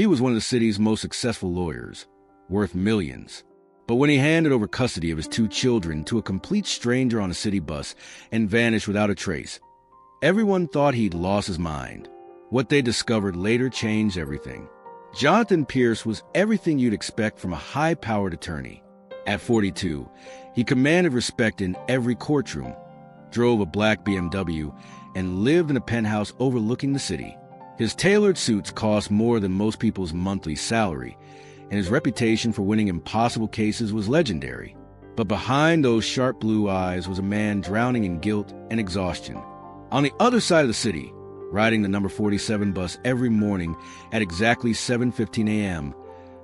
He was one of the city's most successful lawyers, worth millions. But when he handed over custody of his 2 children to a complete stranger on a city bus and vanished without a trace, everyone thought he'd lost his mind. What they discovered later changed everything. Jonathan Pierce was everything you'd expect from a high-powered attorney. At 42, he commanded respect in every courtroom, drove a black BMW, and lived in a penthouse overlooking the city. His tailored suits cost more than most people's monthly salary, and his reputation for winning impossible cases was legendary. But behind those sharp blue eyes was a man drowning in guilt and exhaustion. On the other side of the city, riding the number 47 bus every morning at exactly 7:15 a.m.,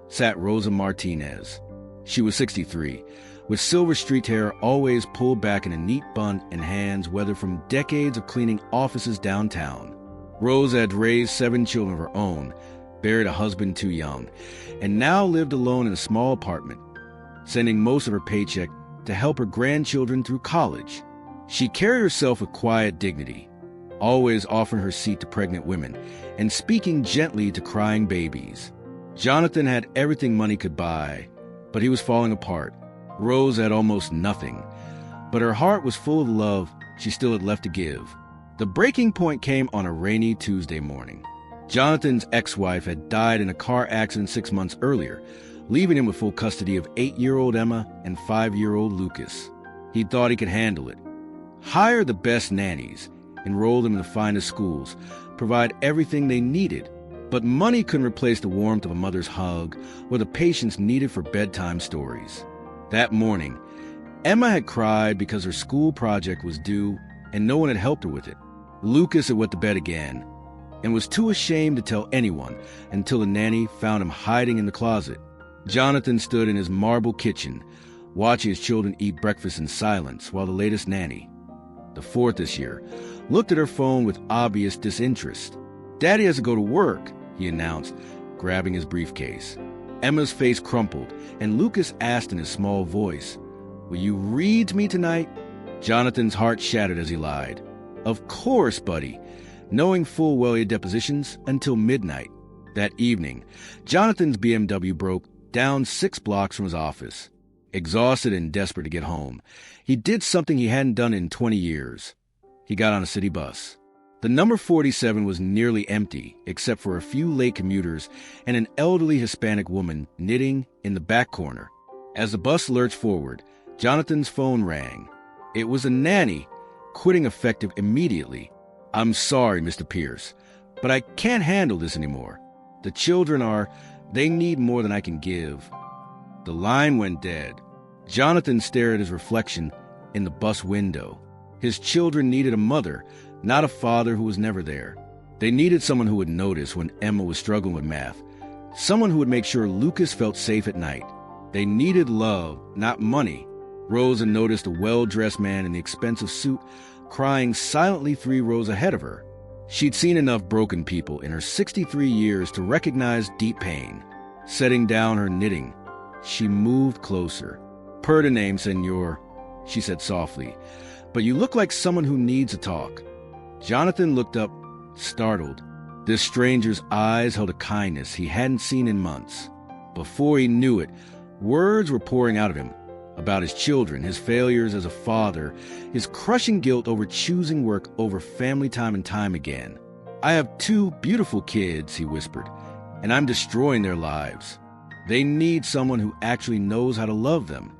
sat Rosa Martinez. She was 63, with silver streaked hair always pulled back in a neat bun and hands weathered from decades of cleaning offices downtown. Rosa had raised 7 children of her own, buried a husband too young, and now lived alone in a small apartment, sending most of her paycheck to help her grandchildren through college. She carried herself with quiet dignity, always offering her seat to pregnant women and speaking gently to crying babies. Jonathan had everything money could buy, but he was falling apart. Rose had almost nothing, but her heart was full of love she still had left to give. The breaking point came on a rainy Tuesday morning. Jonathan's ex-wife had died in a car accident 6 months earlier, leaving him with full custody of 8-year-old Emma and 5-year-old Lucas. He thought he could handle it. Hire the best nannies, enroll them in the finest schools, provide everything they needed. But money couldn't replace the warmth of a mother's hug or the patience needed for bedtime stories. That morning, Emma had cried because her school project was due and no one had helped her with it. Lucas had wet the bed again and was too ashamed to tell anyone until the nanny found him hiding in the closet. Jonathan stood in his marble kitchen, watching his children eat breakfast in silence while the latest nanny, the 4th this year, looked at her phone with obvious disinterest. "Daddy has to go to work," he announced, grabbing his briefcase. Emma's face crumpled, and Lucas asked in his small voice, "Will you read to me tonight?" Jonathan's heart shattered as he lied. "Of course, buddy," knowing full well he had depositions until midnight. That evening, Jonathan's BMW broke down 6 blocks from his office. Exhausted and desperate to get home, he did something he hadn't done in 20 years. He got on a city bus. The number 47 was nearly empty, except for a few late commuters and an elderly Hispanic woman knitting in the back corner. As the bus lurched forward, Jonathan's phone rang. It was a nanny, quitting effective immediately. "I'm sorry, Mr. Pierce, but I can't handle this anymore. The children they need more than I can give." The line went dead. Jonathan stared at his reflection in the bus window. His children needed a mother, not a father who was never there. They needed someone who would notice when Emma was struggling with math, someone who would make sure Lucas felt safe at night. They needed love, not money. Rosa noticed a well-dressed man in the expensive suit crying silently 3 rows ahead of her. She'd seen enough broken people in her 63 years to recognize deep pain. Setting down her knitting, she moved closer. "Perdoname, senor," she said softly, "but you look like someone who needs a talk." Jonathan looked up, startled. This stranger's eyes held a kindness he hadn't seen in months. Before he knew it, words were pouring out of him about his children, his failures as a father, his crushing guilt over choosing work over family time and time again. "I have 2 beautiful kids," he whispered, "and I'm destroying their lives. They need someone who actually knows how to love them."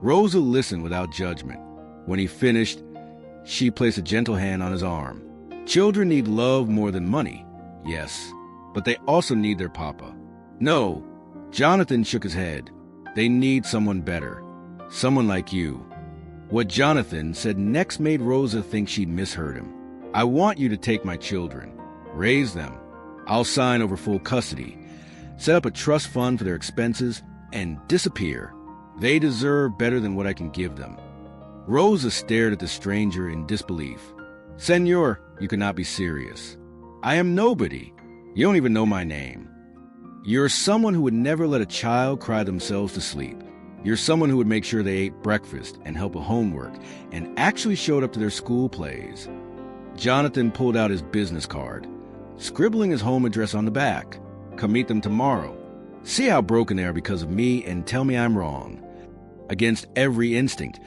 Rosa listened without judgment. When he finished, she placed a gentle hand on his arm. "Children need love more than money, yes, but they also need their papa." "No," Jonathan shook his head. "They need someone better. Someone like you." What Jonathan said next made Rosa think she'd misheard him. "I want you to take my children, raise them. I'll sign over full custody, set up a trust fund for their expenses, and disappear. They deserve better than what I can give them." Rosa stared at the stranger in disbelief. "Senor, you cannot be serious. I am nobody. You don't even know my name. You're someone who would never let a child cry themselves to sleep. You're someone who would make sure they ate breakfast and help with homework and actually showed up to their school plays." Jonathan pulled out his business card, scribbling his home address on the back. Come meet them tomorrow. See how broken they are because of me and tell me I'm wrong." Against every instinct,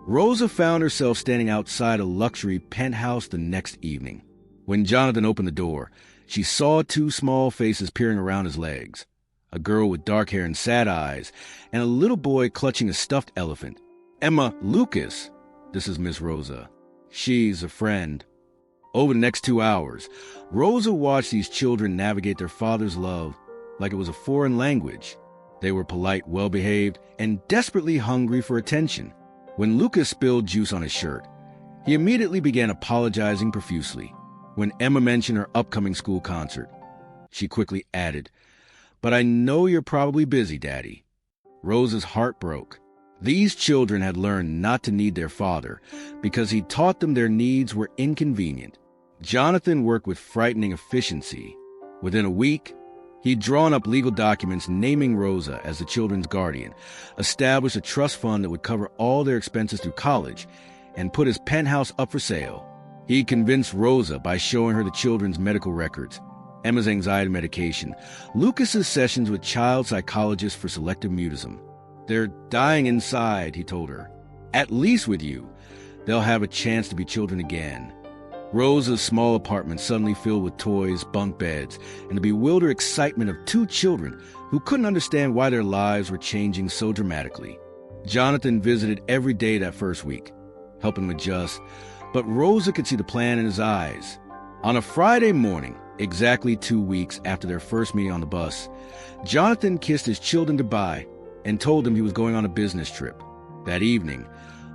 Rosa found herself standing outside a luxury penthouse the next evening. When Jonathan opened the door, she saw two small faces peering around his legs. A girl with dark hair and sad eyes, and a little boy clutching a stuffed elephant. "Emma, Lucas. This is Miss Rosa. She's a friend." Over the next 2 hours, Rosa watched these children navigate their father's love like it was a foreign language. They were polite, well-behaved, and desperately hungry for attention. When Lucas spilled juice on his shirt, he immediately began apologizing profusely. When Emma mentioned her upcoming school concert, she quickly added, "But I know you're probably busy, Daddy." Rosa's heart broke. These children had learned not to need their father because he taught them their needs were inconvenient. Jonathan worked with frightening efficiency. Within a week, he'd drawn up legal documents naming Rosa as the children's guardian, established a trust fund that would cover all their expenses through college, and put his penthouse up for sale. He convinced Rosa by showing her the children's medical records, Emma's anxiety medication, Lucas's sessions with child psychologists for selective mutism. "They're dying inside," he told her. "At least with you, they'll have a chance to be children again." Rosa's small apartment suddenly filled with toys, bunk beds, and the bewildered excitement of two children who couldn't understand why their lives were changing so dramatically. Jonathan visited every day that first week, helping him adjust, but Rosa could see the plan in his eyes. On a Friday morning, exactly 2 weeks after their first meeting on the bus, Jonathan kissed his children goodbye and told them he was going on a business trip. That evening,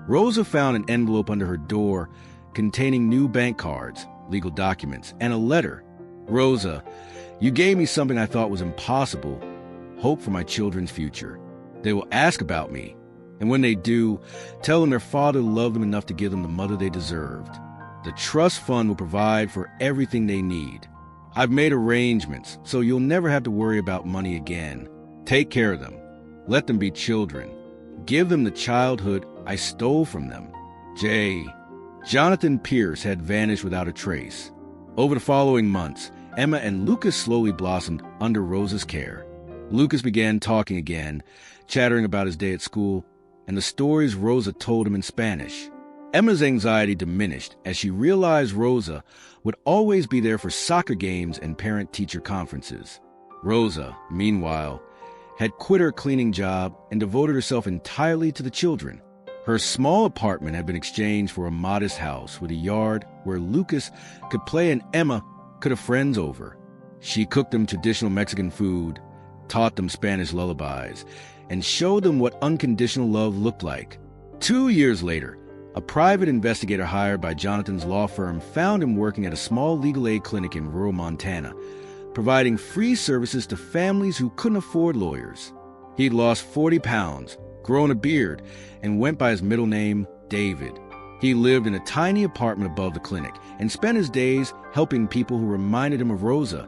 Rosa found an envelope under her door containing new bank cards, legal documents, and a letter. "Rosa, you gave me something I thought was impossible, hope for my children's future. They will ask about me, and when they do, tell them their father loved them enough to give them the mother they deserved. The trust fund will provide for everything they need. I've made arrangements, so you'll never have to worry about money again. Take care of them. Let them be children. Give them the childhood I stole from them. J." Jonathan Pierce had vanished without a trace. Over the following months, Emma and Lucas slowly blossomed under Rosa's care. Lucas began talking again, chattering about his day at school and the stories Rosa told him in Spanish. Emma's anxiety diminished as she realized Rosa would always be there for soccer games and parent-teacher conferences. Rosa, meanwhile, had quit her cleaning job and devoted herself entirely to the children. Her small apartment had been exchanged for a modest house with a yard where Lucas could play and Emma could have friends over. She cooked them traditional Mexican food, taught them Spanish lullabies, and showed them what unconditional love looked like. 2 years later, a private investigator hired by Jonathan's law firm found him working at a small legal aid clinic in rural Montana, providing free services to families who couldn't afford lawyers. He'd lost 40 pounds, grown a beard, and went by his middle name, David. He lived in a tiny apartment above the clinic and spent his days helping people who reminded him of Rosa,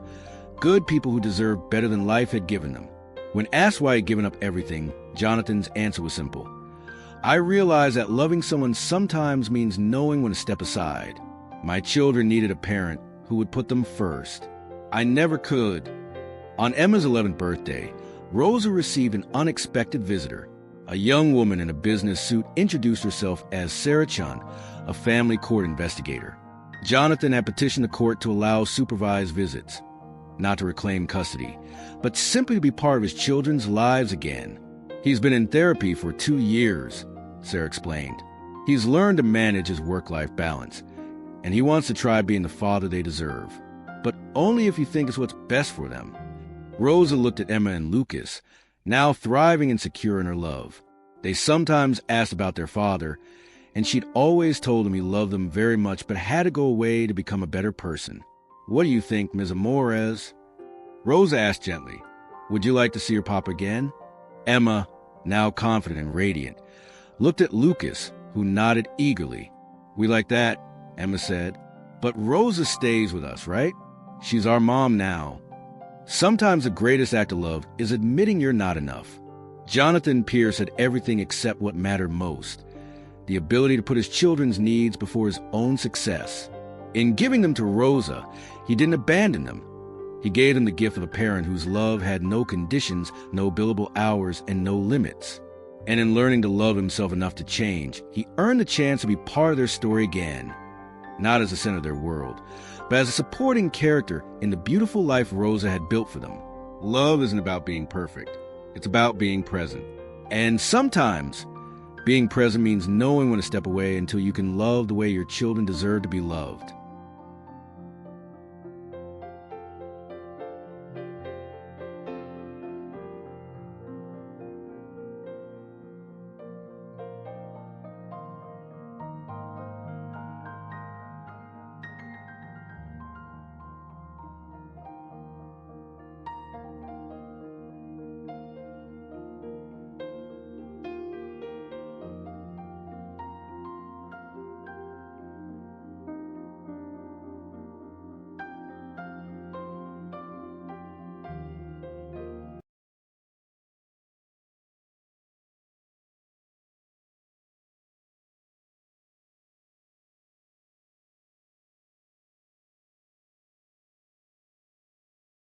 good people who deserved better than life had given them. When asked why he'd given up everything, Jonathan's answer was simple. "I realize that loving someone sometimes means knowing when to step aside. My children needed a parent who would put them first. I never could." On Emma's 11th birthday, Rosa received an unexpected visitor. A young woman in a business suit introduced herself as Sarah Chun, a family court investigator. Jonathan had petitioned the court to allow supervised visits, not to reclaim custody, but simply to be part of his children's lives again. "He's been in therapy for 2 years, Sarah explained. "He's learned to manage his work-life balance, and he wants to try being the father they deserve, but only if you think it's what's best for them." Rosa looked at Emma and Lucas, now thriving and secure in her love. They sometimes asked about their father, and she'd always told them he loved them very much but had to go away to become a better person. "What do you think, Ms. Amores?" Rosa asked gently, "Would you like to see your papa again?" Emma, now confident and radiant, looked at Lucas, who nodded eagerly. "We like that," Emma said. "But Rosa stays with us, right? She's our mom now." Sometimes the greatest act of love is admitting you're not enough. Jonathan Pierce had everything except what mattered most, the ability to put his children's needs before his own success. In giving them to Rosa, he didn't abandon them. He gave them the gift of a parent whose love had no conditions, no billable hours, and no limits. And in learning to love himself enough to change, he earned the chance to be part of their story again. Not as the center of their world, but as a supporting character in the beautiful life Rosa had built for them. Love isn't about being perfect. It's about being present. And sometimes, being present means knowing when to step away until you can love the way your children deserve to be loved.